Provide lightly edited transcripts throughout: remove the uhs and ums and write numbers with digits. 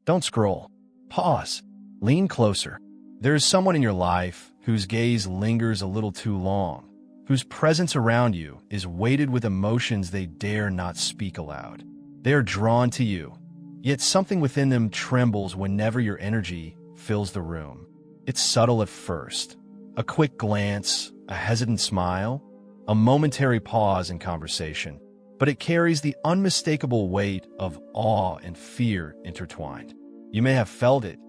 Don't scroll. Pause. Lean closer. There is someone in your life whose gaze lingers a little too long, whose presence around you is weighted with emotions they dare not speak aloud. They are drawn to you, yet something within them trembles whenever your energy fills the room. It's subtle at first. A quick glance, a hesitant smile, a momentary pause in conversation, but it carries the unmistakable weight of awe and fear intertwined. You may have felt it,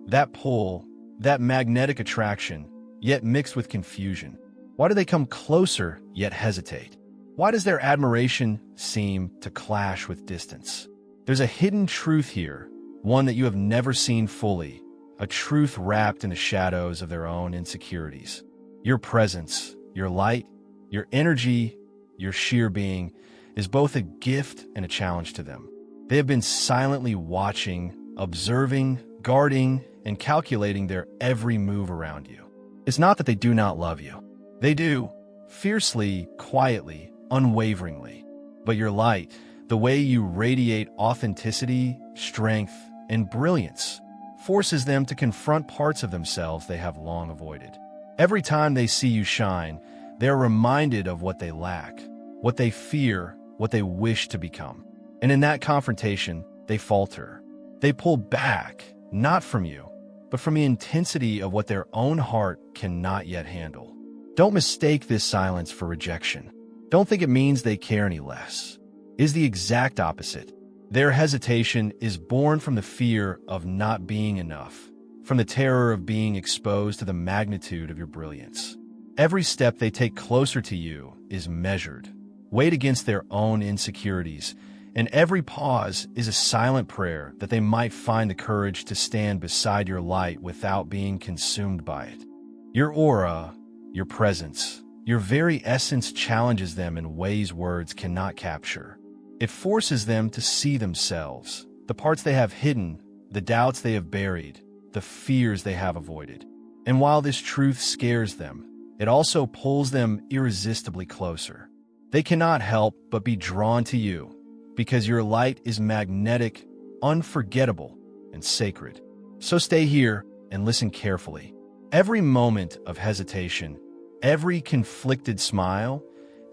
that pull, that magnetic attraction, yet mixed with confusion. Why do they come closer yet hesitate? Why does their admiration seem to clash with distance? There's a hidden truth here, one that you have never seen fully, a truth wrapped in the shadows of their own insecurities. Your presence, your light, your energy, your sheer being is both a gift and a challenge to them. They have been silently watching, observing, guarding, and calculating their every move around you. It's not that they do not love you. They do, fiercely, quietly, unwaveringly. But your light, the way you radiate authenticity, strength, and brilliance, forces them to confront parts of themselves they have long avoided. Every time they see you shine, they are reminded of what they lack, what they fear, what they wish to become. And in that confrontation, they falter. They pull back, not from you, but from the intensity of what their own heart cannot yet handle. Don't mistake this silence for rejection. Don't think it means they care any less. It is the exact opposite. Their hesitation is born from the fear of not being enough, from the terror of being exposed to the magnitude of your brilliance. Every step they take closer to you is measured, weighed against their own insecurities, and every pause is a silent prayer that they might find the courage to stand beside your light without being consumed by it. Your aura, your presence, your very essence challenges them in ways words cannot capture. It forces them to see themselves, the parts they have hidden, the doubts they have buried, the fears they have avoided. And while this truth scares them, it also pulls them irresistibly closer. They cannot help but be drawn to you, because your light is magnetic, unforgettable, and sacred. So stay here and listen carefully. Every moment of hesitation, every conflicted smile,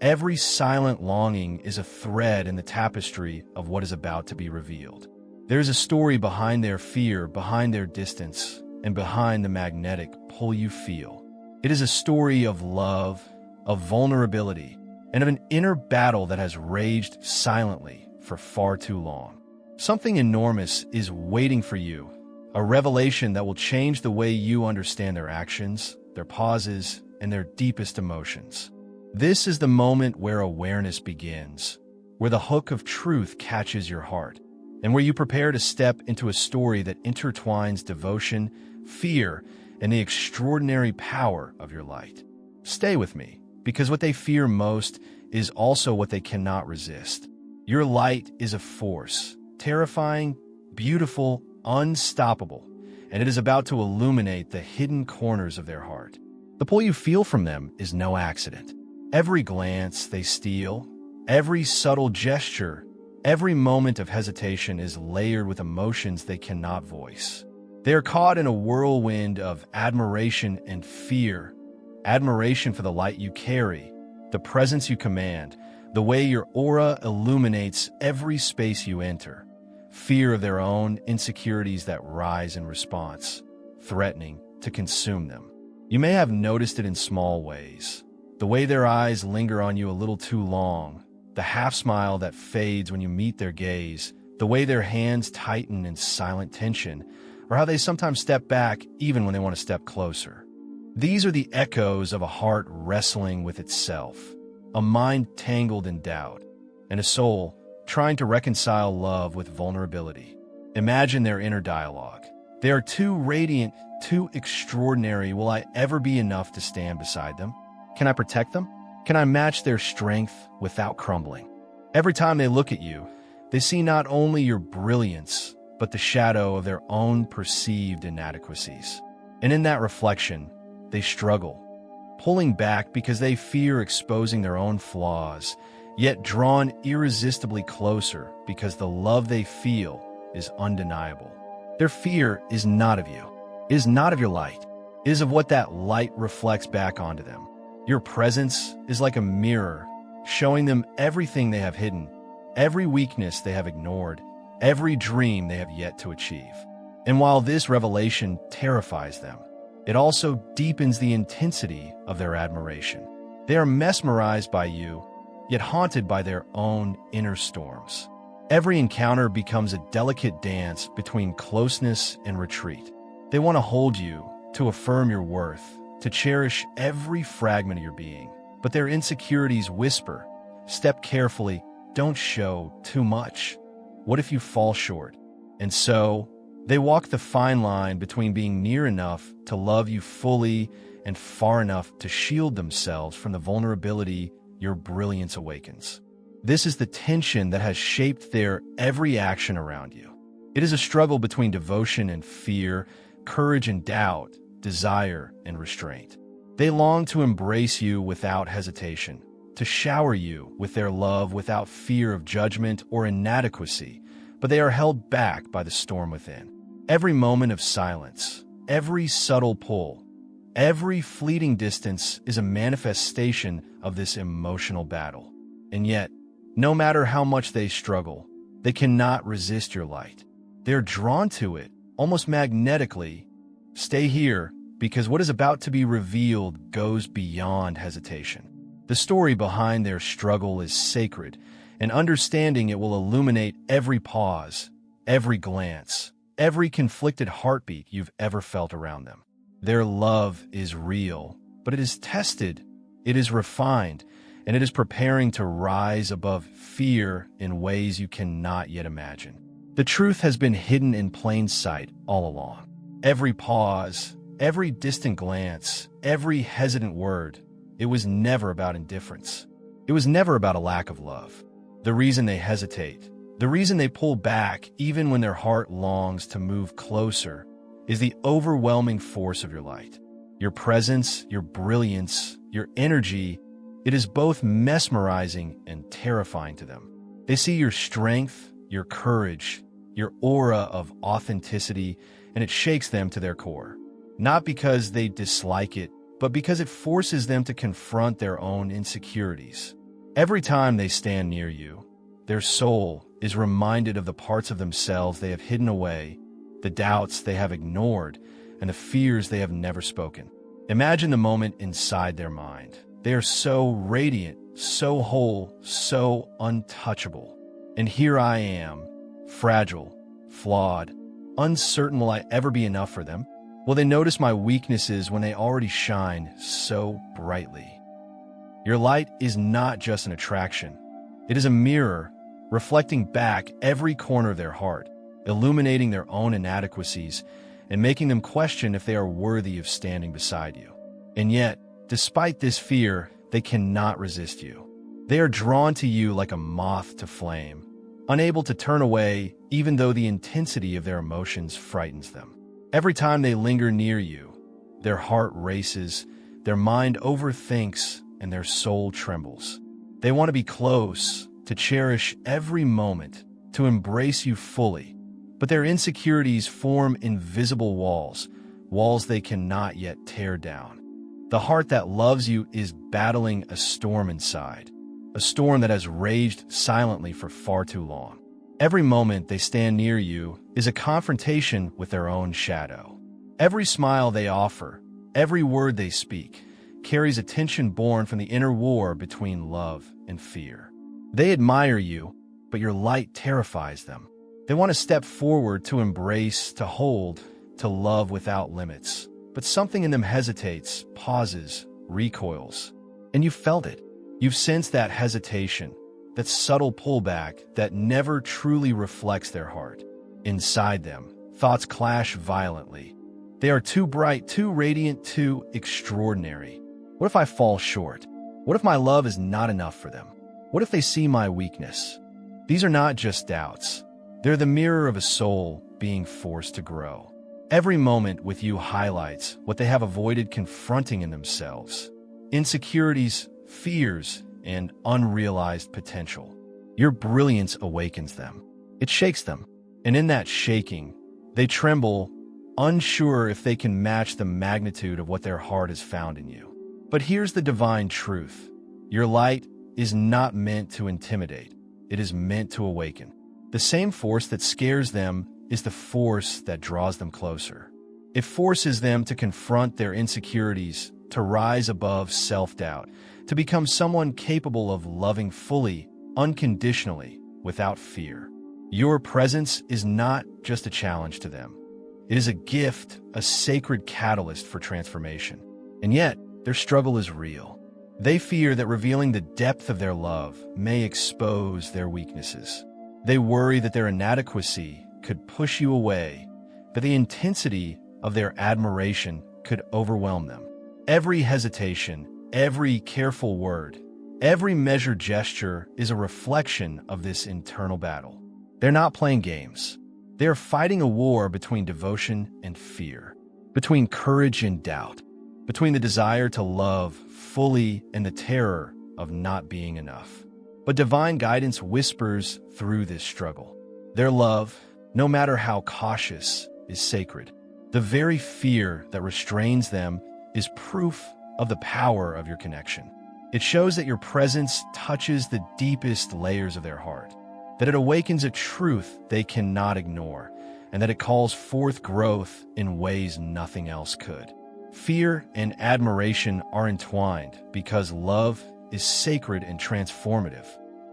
every silent longing is a thread in the tapestry of what is about to be revealed. There is a story behind their fear, behind their distance, and behind the magnetic pull you feel. It is a story of love, of vulnerability, and of an inner battle that has raged silently for far too long. Something enormous is waiting for you, a revelation that will change the way you understand their actions, their pauses, and their deepest emotions. This is the moment where awareness begins, where the hook of truth catches your heart, and where you prepare to step into a story that intertwines devotion, fear, and the extraordinary power of your light. Stay with me, because what they fear most is also what they cannot resist. Your light is a force, terrifying, beautiful, unstoppable, and it is about to illuminate the hidden corners of their heart. The pull you feel from them is no accident. Every glance they steal, every subtle gesture, every moment of hesitation is layered with emotions they cannot voice. They are caught in a whirlwind of admiration and fear. Admiration for the light you carry, the presence you command, the way your aura illuminates every space you enter. Fear of their own insecurities that rise in response, threatening to consume them. You may have noticed it in small ways. The way their eyes linger on you a little too long, the half-smile that fades when you meet their gaze, the way their hands tighten in silent tension, or how they sometimes step back even when they want to step closer. These are the echoes of a heart wrestling with itself, a mind tangled in doubt, and a soul trying to reconcile love with vulnerability. Imagine their inner dialogue. They are too radiant, too extraordinary. Will I ever be enough to stand beside them? Can I protect them? Can I match their strength without crumbling? Every time they look at you, they see not only your brilliance, but the shadow of their own perceived inadequacies. And in that reflection, they struggle, pulling back because they fear exposing their own flaws, yet drawn irresistibly closer because the love they feel is undeniable. Their fear is not of you. It is not of your light. It is of what that light reflects back onto them. Your presence is like a mirror, showing them everything they have hidden, every weakness they have ignored, every dream they have yet to achieve. And while this revelation terrifies them, it also deepens the intensity of their admiration. They are mesmerized by you, yet haunted by their own inner storms. Every encounter becomes a delicate dance between closeness and retreat. They want to hold you, to affirm your worth, to cherish every fragment of your being. But their insecurities whisper, step carefully, don't show too much. What if you fall short? And so, they walk the fine line between being near enough to love you fully and far enough to shield themselves from the vulnerability your brilliance awakens. This is the tension that has shaped their every action around you. It is a struggle between devotion and fear, courage and doubt, desire and restraint. They long to embrace you without hesitation, to shower you with their love without fear of judgment or inadequacy, but they are held back by the storm within. Every moment of silence, every subtle pull, every fleeting distance is a manifestation of this emotional battle. And yet, no matter how much they struggle, they cannot resist your light. They're drawn to it, almost magnetically. Stay here, because what is about to be revealed goes beyond hesitation. The story behind their struggle is sacred, and understanding it will illuminate every pause, every glance, every conflicted heartbeat you've ever felt around them. Their love is real, but it is tested, it is refined, and it is preparing to rise above fear in ways you cannot yet imagine. The truth has been hidden in plain sight all along. Every pause, every distant glance, every hesitant word, it was never about indifference. It was never about a lack of love. The reason they hesitate, the reason they pull back even when their heart longs to move closer, is the overwhelming force of your light. Your presence, your brilliance, your energy, it is both mesmerizing and terrifying to them. They see your strength, your courage, your aura of authenticity, and it shakes them to their core. Not because they dislike it, but because it forces them to confront their own insecurities. Every time they stand near you, their soul is reminded of the parts of themselves they have hidden away, the doubts they have ignored, and the fears they have never spoken. Imagine the moment inside their mind. They are so radiant, so whole, so untouchable. And here I am, fragile, flawed, uncertain will I ever be enough for them? Will they notice my weaknesses when they already shine so brightly? Your light is not just an attraction. It is a mirror reflecting back every corner of their heart, illuminating their own inadequacies and making them question if they are worthy of standing beside you. And yet, despite this fear, they cannot resist you. They are drawn to you like a moth to flame, unable to turn away even though the intensity of their emotions frightens them. Every time they linger near you, their heart races, their mind overthinks, and their soul trembles. They want to be close, to cherish every moment, to embrace you fully. But their insecurities form invisible walls, walls they cannot yet tear down. The heart that loves you is battling a storm inside, a storm that has raged silently for far too long. Every moment they stand near you is a confrontation with their own shadow. Every smile they offer, every word they speak, carries a tension born from the inner war between love and fear. They admire you, but your light terrifies them. They want to step forward to embrace, to hold, to love without limits. But something in them hesitates, pauses, recoils. And you've felt it. You've sensed that hesitation, that subtle pullback that never truly reflects their heart. Inside them, thoughts clash violently. They are too bright, too radiant, too extraordinary. What if I fall short? What if my love is not enough for them? What if they see my weakness? These are not just doubts. They're the mirror of a soul being forced to grow. Every moment with you highlights what they have avoided confronting in themselves. Insecurities, fears, and unrealized potential. Your brilliance awakens them. It shakes them. And in that shaking, They tremble, unsure if they can match the magnitude of what their heart has found in you. But here's the divine truth. Your light is not meant to intimidate. It is meant to awaken. The same force that scares them is the force that draws them closer. It forces them to confront their insecurities, to rise above self-doubt, to become someone capable of loving fully, unconditionally, without fear. Your presence is not just a challenge to them. It is a gift, a sacred catalyst for transformation. And yet, their struggle is real. They fear that revealing the depth of their love may expose their weaknesses. They worry that their inadequacy could push you away, that the intensity of their admiration could overwhelm them. Every hesitation, every careful word, every measured gesture is a reflection of this internal battle. They're not playing games. They're fighting a war between devotion and fear, between courage and doubt, between the desire to love fully and the terror of not being enough. But divine guidance whispers through this struggle. Their love, no matter how cautious, is sacred. The very fear that restrains them is proof of the power of your connection. It shows that your presence touches the deepest layers of their heart, that it awakens a truth they cannot ignore, and that it calls forth growth in ways nothing else could. Fear and admiration are entwined because love is sacred and transformative.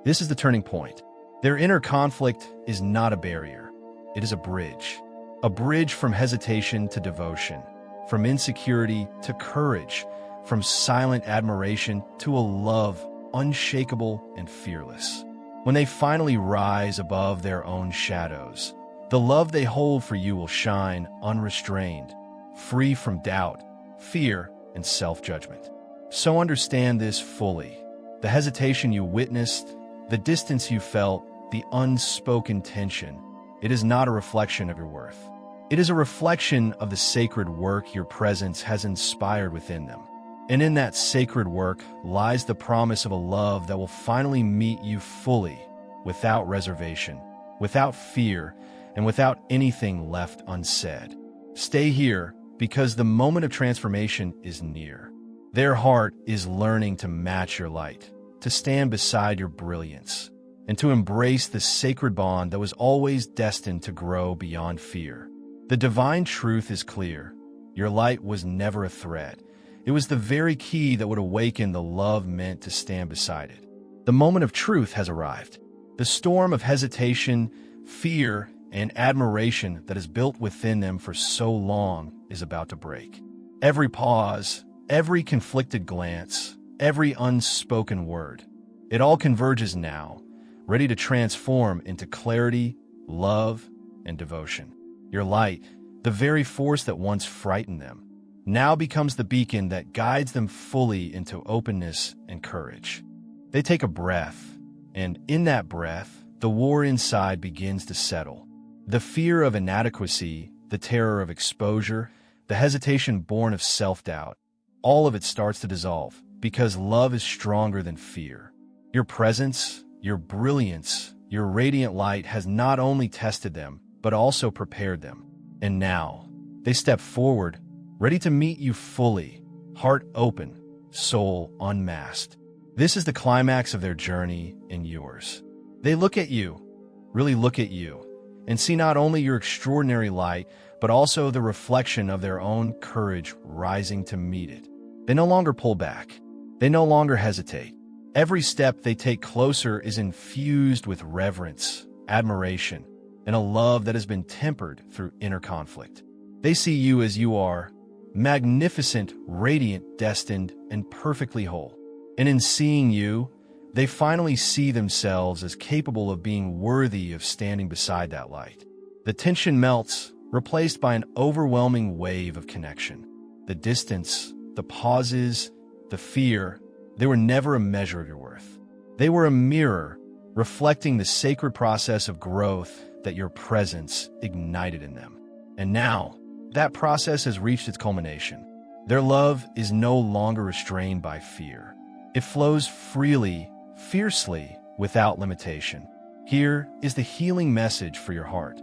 This is the turning point. Their inner conflict is not a barrier. It is a bridge from hesitation to devotion, from insecurity to courage, from silent admiration to a love unshakable and fearless. When they finally rise above their own shadows, the love they hold for you will shine unrestrained, free from doubt, fear, and self-judgment. So understand this fully. The hesitation you witnessed, the distance you felt, the unspoken tension, it is not a reflection of your worth. It is a reflection of the sacred work your presence has inspired within them. And in that sacred work lies the promise of a love that will finally meet you fully, without reservation, without fear, and without anything left unsaid. Stay here, because the moment of transformation is near. Their heart is learning to match your light, to stand beside your brilliance, and to embrace the sacred bond that was always destined to grow beyond fear. The divine truth is clear. Your light was never a threat. It was the very key that would awaken the love meant to stand beside it. The moment of truth has arrived. The storm of hesitation, fear, and admiration that is built within them for so long is about to break. Every pause, every conflicted glance, every unspoken word, it all converges now, ready to transform into clarity, love, and devotion. Your light, the very force that once frightened them, now becomes the beacon that guides them fully into openness and courage. They take a breath, and in that breath, the war inside begins to settle. The fear of inadequacy, the terror of exposure, the hesitation born of self-doubt, all of it starts to dissolve because love is stronger than fear. Your presence, your brilliance, your radiant light has not only tested them, but also prepared them. And now, they step forward, ready to meet you fully, heart open, soul unmasked. This is the climax of their journey and yours. They look at you, really look at you, and see not only your extraordinary light, but also the reflection of their own courage rising to meet it. They no longer pull back. They no longer hesitate. Every step they take closer is infused with reverence, admiration, and a love that has been tempered through inner conflict. They see you as you are, magnificent, radiant, destined, and perfectly whole. And in seeing you, they finally see themselves as capable of being worthy of standing beside that light. The tension melts, replaced by an overwhelming wave of connection. The distance, the pauses, the fear, they were never a measure of your worth. They were a mirror, reflecting the sacred process of growth that your presence ignited in them. And now, that process has reached its culmination. Their love is no longer restrained by fear. It flows freely, fiercely, without limitation. Here is the healing message for your heart.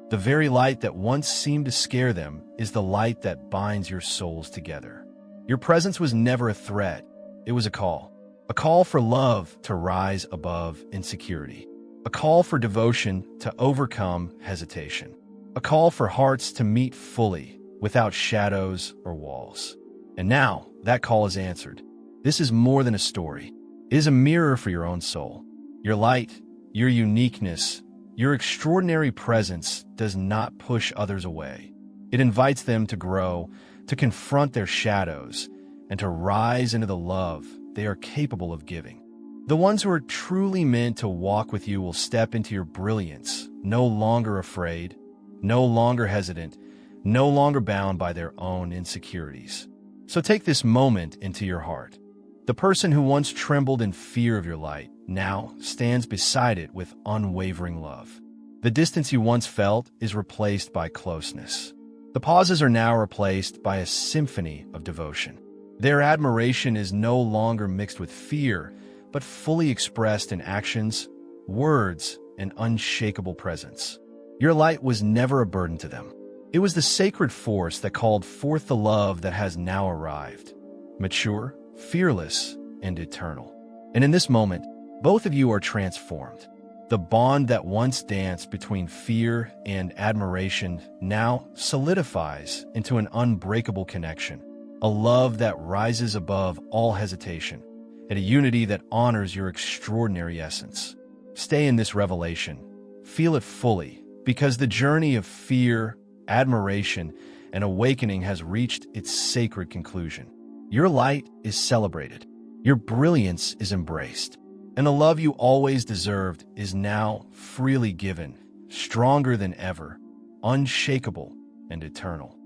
The very light that once seemed to scare them is the light that binds your souls together. Your presence was never a threat. It was a call. A call for love to rise above insecurity. A call for devotion to overcome hesitation. A call for hearts to meet fully without shadows or walls. And now, that call is answered. This is more than a story. It is a mirror for your own soul. Your light, your uniqueness, your extraordinary presence does not push others away. It invites them to grow, to confront their shadows, and to rise into the love they are capable of giving. The ones who are truly meant to walk with you will step into your brilliance, no longer afraid, no longer hesitant, no longer bound by their own insecurities. So take this moment into your heart. The person who once trembled in fear of your light now stands beside it with unwavering love. The distance you once felt is replaced by closeness. The pauses are now replaced by a symphony of devotion. Their admiration is no longer mixed with fear, but fully expressed in actions, words, and unshakable presence. Your light was never a burden to them. It was the sacred force that called forth the love that has now arrived, mature, fearless, and eternal. And in this moment, both of you are transformed. The bond that once danced between fear and admiration now solidifies into an unbreakable connection, a love that rises above all hesitation, and a unity that honors your extraordinary essence. Stay in this revelation. Feel it fully, because the journey of fear, admiration, and awakening has reached its sacred conclusion. Your light is celebrated. Your brilliance is embraced. And the love you always deserved is now freely given, stronger than ever, unshakable, and eternal.